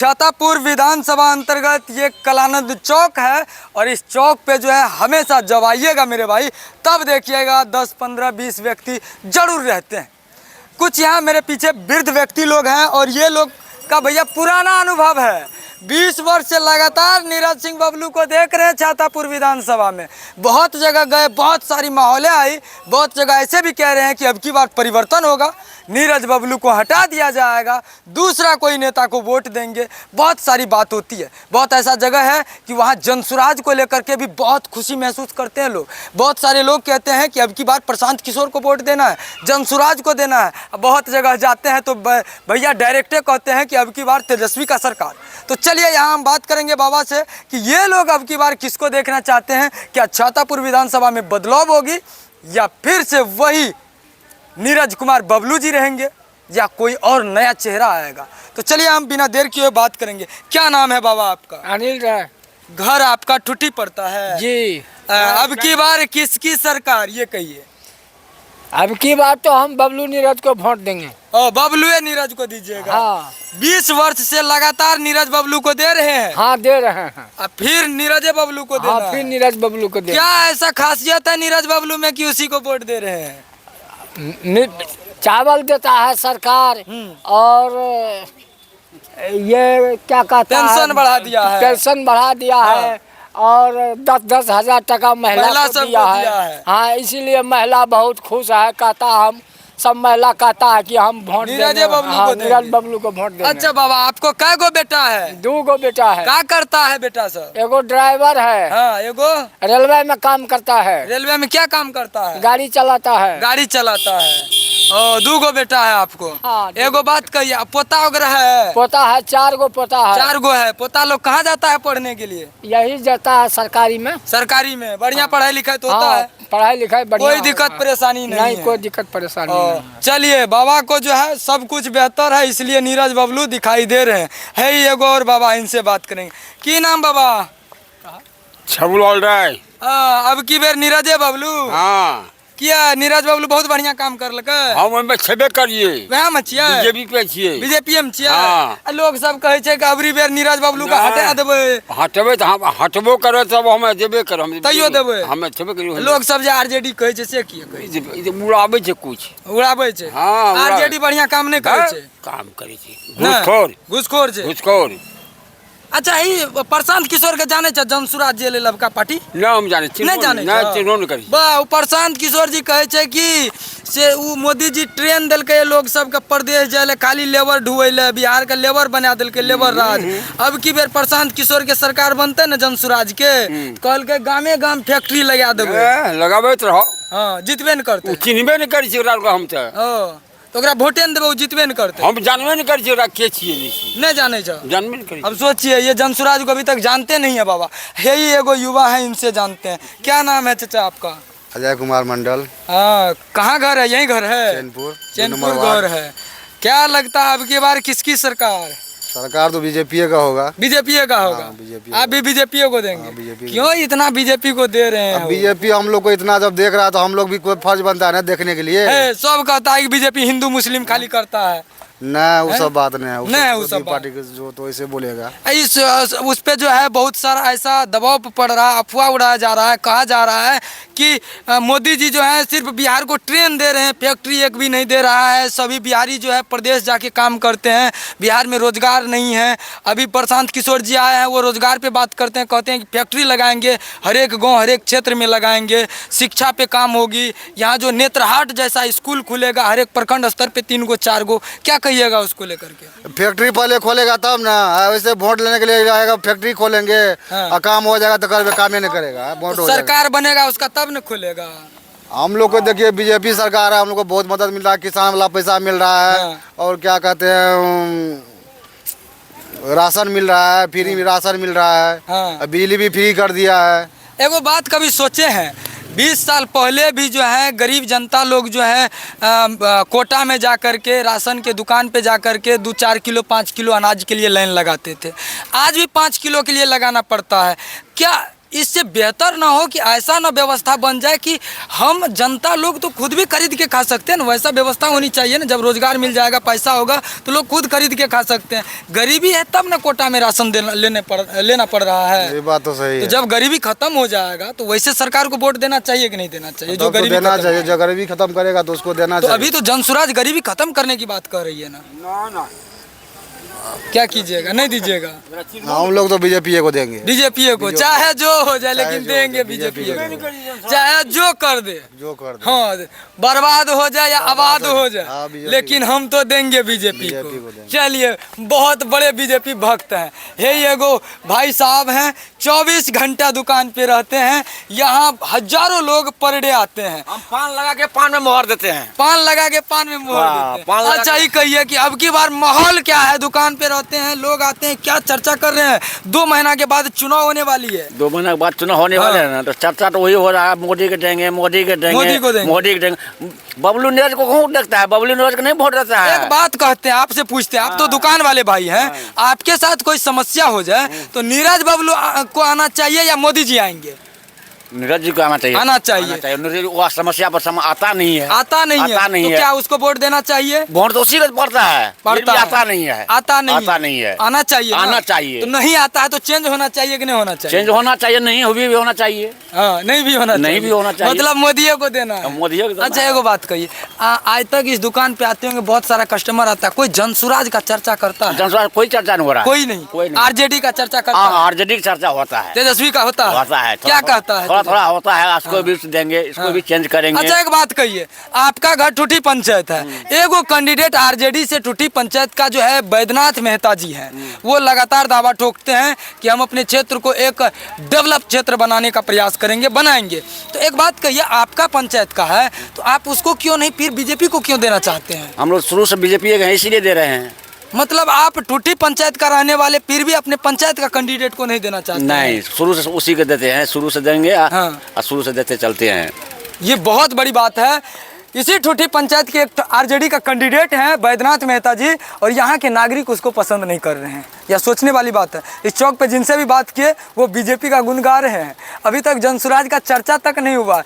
छातापुर विधानसभा अंतर्गत ये कलानंद चौक है और इस चौक पे जो है हमेशा जब आइएगा मेरे भाई तब देखिएगा 10, 15, 20 व्यक्ति जरूर रहते हैं। कुछ यहाँ मेरे पीछे वृद्ध व्यक्ति लोग हैं और ये लोग का भैया पुराना अनुभव है। 20 वर्ष से लगातार नीरज सिंह बबलू को देख रहे हैं छातापुर विधानसभा में। बहुत जगह गए, बहुत सारी माहौलें आई, बहुत जगह ऐसे भी कह रहे हैं कि अब की बार परिवर्तन होगा, नीरज बबलू को हटा दिया जाएगा, दूसरा कोई नेता को वोट देंगे। बहुत सारी बात होती है। बहुत ऐसा जगह है कि वहाँ जनसुराज को लेकर के भी बहुत खुशी महसूस करते हैं लोग। बहुत सारे लोग कहते हैं कि अब की बार प्रशांत किशोर को वोट देना है, जनसुराज को देना है। बहुत जगह जाते हैं तो भैया डायरेक्टे कहते हैं कि अब की बार तेजस्वी का सरकार। तो चलिए यहाँ हम बात करेंगे बाबा से कि ये लोग अब की बार किसको देखना चाहते हैं। क्या छातापुर विधानसभा में बदलाव होगी या फिर से वही नीरज कुमार बबलू जी रहेंगे या कोई और नया चेहरा आएगा। तो चलिए हम बिना देर किए बात करेंगे। क्या नाम है बाबा आपका? अनिल राय। घर आपका ठुटी पड़ता है जी। अब की बार किसकी सरकार ये कहिए? अब की बार तो हम बबलू नीरज को वोट देंगे। बबलू नीरज को दीजिएगा? हाँ। 20 वर्ष से लगातार नीरज बबलू को दे रहे हैं। हाँ दे रहे हैं। अब फिर नीरज बबलू को देना हाँ फिर नीरज बबलू को दे। क्या ऐसा खासियत है नीरज बबलू में कि उसी को वोट दे रहे हैं? चावल देता है सरकार और ये क्या कहता है, पेंशन बढ़ा दिया है। पेंशन बढ़ा दिया है और 10-10 हजार टका महिला को दिया है। हाँ इसीलिए महिला बहुत खुश है। कहता हम सब महिला कहता है कि हम वोट नीरज बबलू को वोट देंगे। अच्छा बाबा, आपको कै गो बेटा है? 2 गो बेटा है। क्या करता है बेटा सब? एगो ड्राइवर है। हाँ, एगो रेलवे में काम करता है। रेलवे में क्या काम करता है? गाड़ी चलाता है। गाड़ी चलाता है। 2 गो बेटा है आपको? हाँ। एगो बात कहिए, पोता वगैरह है? पोता है, 4 गो पोता है। 4 गो है। पोता लोग कहाँ जाता है पढ़ने के लिए? यही जाता है सरकारी में। सरकारी में बढ़िया पढ़ाई लिखाई तो होता है? पढ़ाई लिखाई बढ़िया। कोई दिक्कत परेशानी नहीं है? कोई दिक्कत परेशानी नहीं। चलिए बाबा को जो है सब कुछ बेहतर है इसलिए नीरज बबलू दिखाई दे रहे हैं। है ही एगो और बाबा, इनसे बात करेंगे। की नाम बाबा? छबुलाल राय। अब की बेर नीरज बबलू? हाँ। किया नीरज बबलू बहुत बढ़िया काम कर लक। हम ओहिमे छेबे करिए। वहाँ में छियै? बीजेपी पे छियै। बीजेपी में छियै? हाँ। लोग सब कहे छै कि अबरी बेर नीरज बबलू का हटा देबै। हटबे तो हम हटबो करे तब हम देबे करब। तैयो देबै? हम छेबे करिए। लोग सब जे आरजेडी कहे छै से किए कहे छै? ई उड़ाबै छै कुछ। उड़ाबै छै? हाँ। आरजेडी बढ़िया काम नहीं करे छै? काम करे छै। घुसखोर। घुसखोर छै? घुसखोर। अच्छा ही प्रशांत किशोर के जाने छ जनसुराज जे ले लबका पार्टी? ना हम जाने छी। नहीं जाने ना चिन्हो न करी। बा प्रशांत किशोर जी कहे छै कि से उ मोदी जी ट्रेन देलकै लोग सब के प्रदेश जाय ले, खाली लेबर ढुवै ले, बिहार के लेबर बना देलकै, लेबर राज। अब की बेर प्रशांत किशोर के सरकार बनते न जनसुराज के, कहलकै गामे गाम फैक्ट्री लगा देबै। लगाबे तो रहो। हां जितबे न करते। चिन्हबे न करी छै ओकरा हम त। तो ओकरा वोटे न देबै, उ जितबे न करते। हम जानबे न करी छै ओकरा के छियै। नहीं जाने छ? जानबे न करी। अब सोचिए ये जनसुराज को अभी तक जानते नहीं है बाबा। यही एगो युवा है, इनसे जानते हैं। क्या नाम है चाचा आपका? अजय कुमार मंडल। कहाँ घर है? यही घर है? चैनपुर घर है। क्या लगता है अब की बार किसकी सरकार? सरकार तो बीजेपी का होगा। बीजेपी का होगा? बीजेपी। आप भी बीजेपी को देंगे? बीजेपी। क्यों इतना बीजेपी को दे रहे हैं? बीजेपी हम लोग को इतना जब देख रहा है तो हम लोग भी कोई फर्ज बनता है ना देखने के लिए। सब कहता है कि बीजेपी हिंदू मुस्लिम खाली करता है। ना वो सब बात नहीं है। वो सब पार्टी के जो तो ऐसे बोलेगा। उस पे जो है बहुत सारा ऐसा दबाव पड़ रहा है, अफवाह उड़ाया जा रहा है, कहा जा रहा है कि मोदी जी जो है सिर्फ बिहार को ट्रेन दे रहे हैं, फैक्ट्री एक भी नहीं दे रहा है। सभी बिहारी जो है प्रदेश जाके काम करते हैं, बिहार में रोजगार नहीं है। अभी प्रशांत किशोर जी आए हैं, वो रोजगार पे बात करते हैं, कहते हैं कि फैक्ट्री लगाएंगे, हर एक गाँव हर एक क्षेत्र में लगाएंगे, शिक्षा पे काम होगी। यहाँ जो नेत्रहाट जैसा स्कूल खुलेगा हर एक प्रखंड स्तर पे 3 गो 4 गो। क्या कहिएगा उसको लेकर के? फैक्ट्री पहले खोलेगा तब ना, वैसे वोट लेने के लिए जाएगा फैक्ट्री खोलेंगे और काम हो जाएगा तो काम ही नहीं करेगा। वोट सरकार बनेगा उसका तब न खोलेगा। हम लोग को देखिए बीजेपी सरकार है, हम लोग को बहुत मदद मिल रहा है, किसान वाला पैसा मिल रहा है और क्या कहते हैं राशन मिल रहा है, फ्री में राशन मिल रहा है, बिजली भी फ्री कर दिया है। एगो बात कभी सोचे हैं 20 साल पहले भी जो है गरीब जनता लोग जो है कोटा में जा कर के राशन के दुकान पे जा कर के 2-4 किलो 5 किलो अनाज के लिए लाइन लगाते थे। आज भी 5 किलो के लिए लगाना पड़ता है। क्या इससे बेहतर ना हो कि ऐसा ना व्यवस्था बन जाए कि हम जनता लोग तो खुद भी खरीद के खा सकते हैं ना, वैसा व्यवस्था होनी चाहिए ना। जब रोजगार मिल जाएगा, पैसा होगा तो लोग खुद खरीद के खा सकते हैं। गरीबी है तब ना कोटा में राशन लेना पड़ रहा है। ये बात तो सही तो है। जब गरीबी खत्म हो जाएगा तो वैसे सरकार को वोट देना चाहिए कि नहीं देना चाहिए? जो तब तो गरीबी देना खत्म- चाहिए, जो गरीबी खत्म करेगा तो उसको देना तो चाहिए। अभी तो जनसुराज गरीबी खत्म करने की बात कर रही है ना, क्या कीजिएगा? नहीं दीजिएगा? हम लोग तो बीजेपी को देंगे। बीजेपी को चाहे जो हो जाए, लेकिन जो हो देंगे जाए, बीजेपी BJP को, चाहे जो कर दे, जो कर दे। हाँ, बर्बाद हो जाए या आबाद हो हाँ, जाए, BJP लेकिन हम तो देंगे बीजेपी को को। देंगे। चलिए, बहुत बड़े बीजेपी भक्त हैं। यही एगो भाई साहब हैं, 24 घंटा दुकान पे रहते हैं। यहाँ हजारों लोग पर डे आते हैं। हम पान लगा के पान में मोहर देते हैं। पान लगा के पान में मोहर हाँ, देते पान हैं। लगा अच्छा, ही कहिए कि अब की बार माहौल क्या है? दुकान पे रहते हैं, लोग आते हैं, क्या चर्चा कर रहे हैं? 2 महीना के बाद चुनाव होने वाली है। 2 महीने के बाद चुनाव होने वाले हैं ना, तो चर्चा तो वही हो रहा है, मोदी के देंगे, मोदी के देंगे, मोदी को देंगे। मोदी के देंगे। बबलू नीरज को कौन देखता है? बबलू नीरज को नहीं वोट देता है। एक बात कहते हैं, आपसे पूछते हैं, आप तो दुकान वाले भाई हैं, आपके साथ कोई समस्या हो जाए तो नीरज बबलू को आना चाहिए या मोदी जी आएंगे? नीरज जी को आना चाहिए। आना चाहिए। नीरज वो समस्या पर आता नहीं है। आता नहीं आता है नहीं तो है। क्या उसको वोट देना चाहिए? वोट तो उसी को पड़ता है, फिर भी है। आता नहीं है। आता नहीं है। आना चाहिए ना? आना चाहिए। तो नहीं आता है तो चेंज होना चाहिए कि नहीं होना चाहिए? चेंज होना चाहिए, नहीं भी होना चाहिए। हाँ, नहीं भी होना चाहिए। नहीं भी होना चाहिए। मतलब मोदी को देना है। मोदी को देना अच्छा, है। एगो बात कहिए, आज तक इस दुकान पे आते होंगे, बहुत सारा कस्टमर आता है, कोई जनसुराज का चर्चा करता है? जनसभा कोई चर्चा नहीं हो रहा है। कोई नहीं। आरजेडी का चर्चा करता है? आरजेडी की चर्चा होता है, तेजस्वी का होता है? क्या कहता है? थोड़ा थोड़ा होता है, उसको भी देंगे, इसको भी चेंज करेंगे। अच्छा, एक बात कहिए, आपका घर टूटी पंचायत है, एगो कैंडिडेट आरजेडी से टूटी पंचायत का जो है बैद्यनाथ मेहता जी हैं, वो लगातार दावा ठोकते हैं कि हम अपने क्षेत्र को एक डेवलप क्षेत्र बनाने का प्रयास करेंगे, बनाएंगे। तो एक बात कहिए, आपका पंचायत का है तो आप उसको क्यों नहीं फिर बीजेपी को क्यों देना चाहते हैं? हम लोग शुरू से बीजेपी के हैं, इसीलिए दे रहे हैं। मतलब आप टूटी पंचायत का रहने वाले फिर भी अपने पंचायत का कैंडिडेट को नहीं देना चाहते? नहीं, शुरू से उसी को देते हैं, शुरू से देंगे और शुरू से देते चलते हैं। ये बहुत बड़ी बात है। इसी ठूठी पंचायत के एक आरजेडी का कैंडिडेट हैं बैद्यनाथ मेहता जी, और यहाँ के नागरिक उसको पसंद नहीं कर रहे हैं। यह सोचने वाली बात है। इस चौक पे जिनसे भी बात किए वो बीजेपी का गुण गा रहे हैं। अभी तक जनसुराज का चर्चा तक नहीं हुआ।